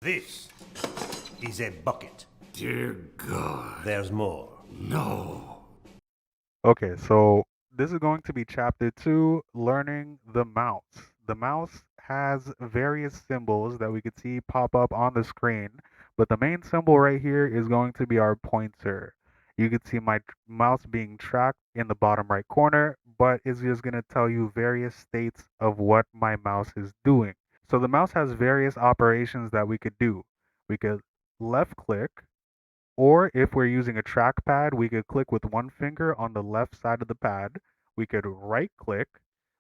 This is a bucket. Dear God. There's more. No. Okay, so this is going to be chapter 2, learning the mouse. The mouse has various symbols that we could see pop up on the screen, but the main symbol right here is going to be our pointer. You could see my mouse being tracked in the bottom right corner, but it's just going to tell you various states of what my mouse is doing. So the mouse has various operations that we could do. We could left click, or if we're using a trackpad, we could click with one finger on the left side of the pad. We could right click,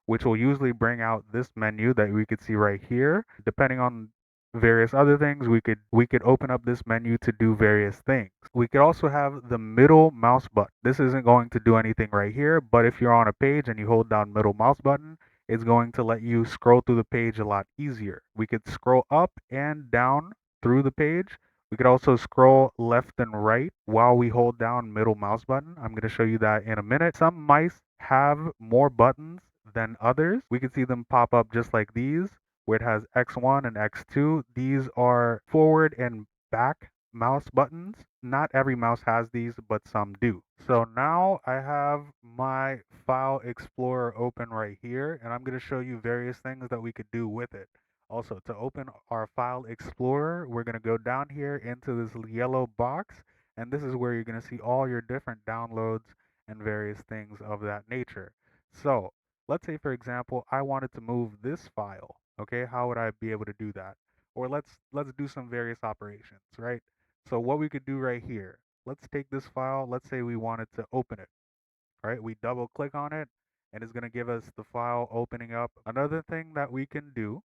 which will usually bring out this menu that we could see right here. Depending on various other things, we could open up this menu to do various things. We could also have the middle mouse button. This isn't going to do anything right here, but if you're on a page and you hold down middle mouse button, it's going to let you scroll through the page a lot easier. We could scroll up and down through the page. We could also scroll left and right while we hold down middle mouse button. I'm going to show you that in a minute. Some mice have more buttons than others. We can see them pop up just like these, where it has X1 and X2. These are forward and back mouse buttons. Not every mouse has these, but some do. So now I have my file explorer open right here, and I'm going to show you various things that we could do with it. Also, to open our file explorer, we're going to go down here into this yellow box, and this is where you're going to see all your different downloads and various things of that nature. So, let's say for example, I wanted to move this file. Okay, how would I be able to do that? Or let's do some various operations, right? So what we could do right here, let's take this file, let's say we wanted to open it, right? We double click on it and it's going to give us the file opening up. Another thing that we can do,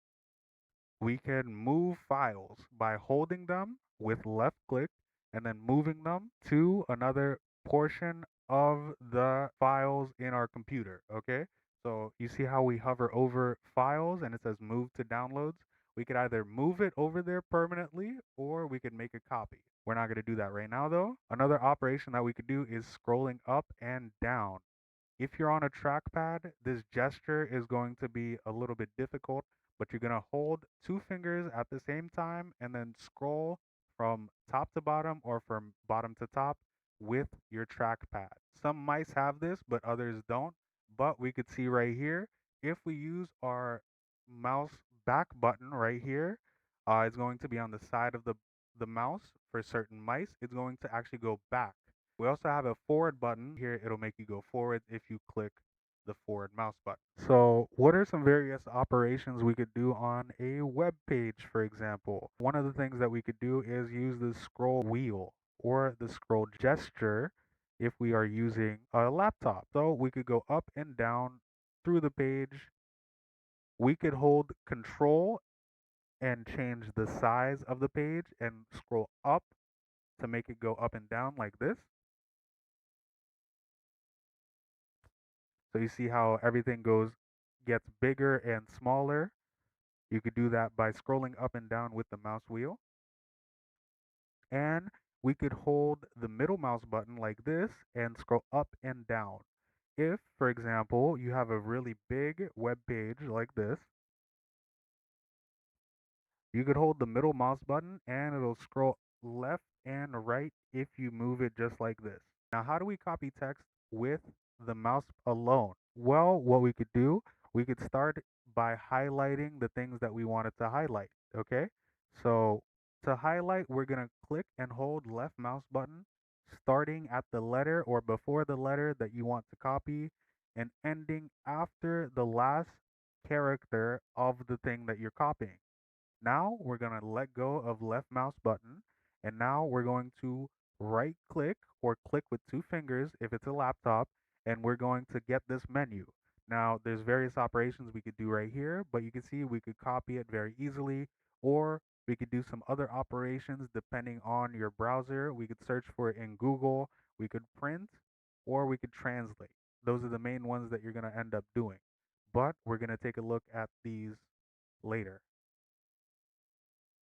we can move files by holding them with left click and then moving them to another portion of the files in our computer, okay? So you see how we hover over files and it says move to downloads? We could either move it over there permanently or we could make a copy. We're not going to do that right now though. Another operation that we could do is scrolling up and down. If you're on a trackpad, this gesture is going to be a little bit difficult, but you're going to hold two fingers at the same time and then scroll from top to bottom or from bottom to top with your trackpad. Some mice have this, but others don't. But we could see right here, if we use our mouse back button right here, it's going to be on the side of the mouse. For certain mice, it's going to actually go back. We also have a forward button here. It'll make you go forward if you click the forward mouse button. So what are some various operations we could do on a web page, for example? One of the things that we could do is use the scroll wheel or the scroll gesture if we are using a laptop. So we could go up and down through the page. We could hold control and change the size of the page and scroll up to make it go up and down like this. So you see how everything gets bigger and smaller. You could do that by scrolling up and down with the mouse wheel. And we could hold the middle mouse button like this and scroll up and down. If, for example, you have a really big web page like this, you could hold the middle mouse button and it'll scroll left and right if you move it just like this. Now, how do we copy text with the mouse alone? Well, what we could do, we could start by highlighting the things that we wanted to highlight, okay? So to highlight, we're going to click and hold left mouse button, starting at the letter or before the letter that you want to copy and ending after the last character of the thing that you're copying. Now we're going to let go of left mouse button and now we're going to right click or click with two fingers if it's a laptop and we're going to get this menu. Now there's various operations we could do right here, but you can see we could copy it very easily or we could do some other operations depending on your browser. We could search for it in Google, we could print, or we could translate. Those are the main ones that you're going to end up doing. But we're going to take a look at these later.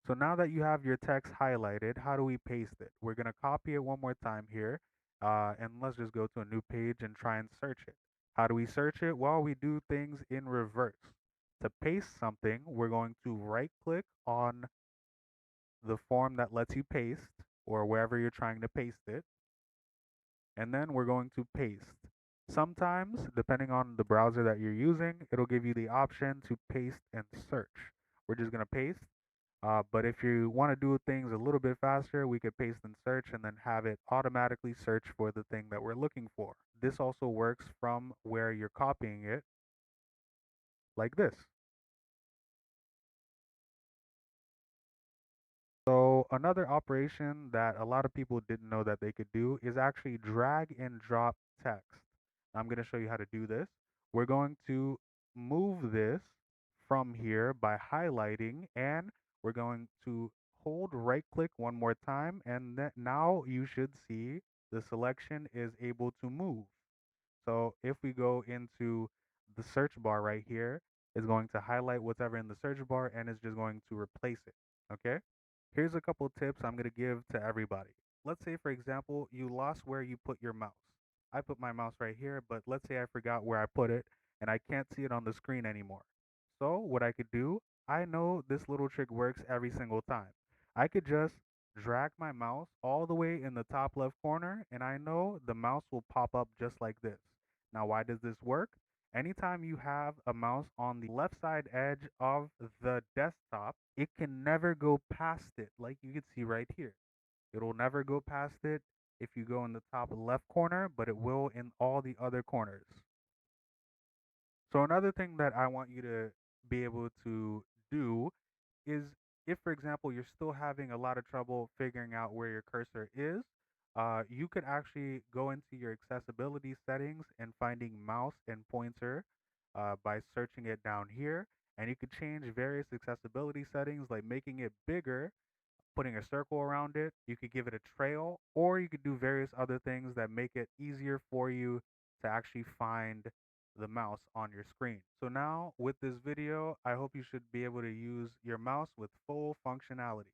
So now that you have your text highlighted, how do we paste it? We're going to copy it one more time here. And let's just go to a new page and try and search it. How do we search it? Well, we do things in reverse. To paste something, we're going to right click on the form that lets you paste or wherever you're trying to paste it. And then we're going to paste. Sometimes, depending on the browser that you're using, it'll give you the option to paste and search. We're just going to paste. But if you want to do things a little bit faster, we could paste and search and then have it automatically search for the thing that we're looking for. This also works from where you're copying it, like this. So another operation that a lot of people didn't know that they could do is actually drag and drop text. I'm going to show you how to do this. We're going to move this from here by highlighting, and we're going to hold right click one more time, and now you should see the selection is able to move. So if we go into the search bar right here, it's going to highlight whatever in the search bar and it's just going to replace it. Okay? Here's a couple tips I'm going to give to everybody. Let's say, for example, you lost where you put your mouse. I put my mouse right here, but let's say I forgot where I put it and I can't see it on the screen anymore. So, what I could do, I know this little trick works every single time. I could just drag my mouse all the way in the top left corner, and I know the mouse will pop up just like this. Now, why does this work? Anytime you have a mouse on the left side edge of the desktop, it can never go past it, like you can see right here. It'll never go past it if you go in the top left corner, but it will in all the other corners. So another thing that I want you to be able to do is if, for example, you're still having a lot of trouble figuring out where your cursor is, you could actually go into your accessibility settings and finding mouse and pointer by searching it down here. And you could change various accessibility settings like making it bigger, putting a circle around it. You could give it a trail, or you could do various other things that make it easier for you to actually find the mouse on your screen. So now with this video, I hope you should be able to use your mouse with full functionality.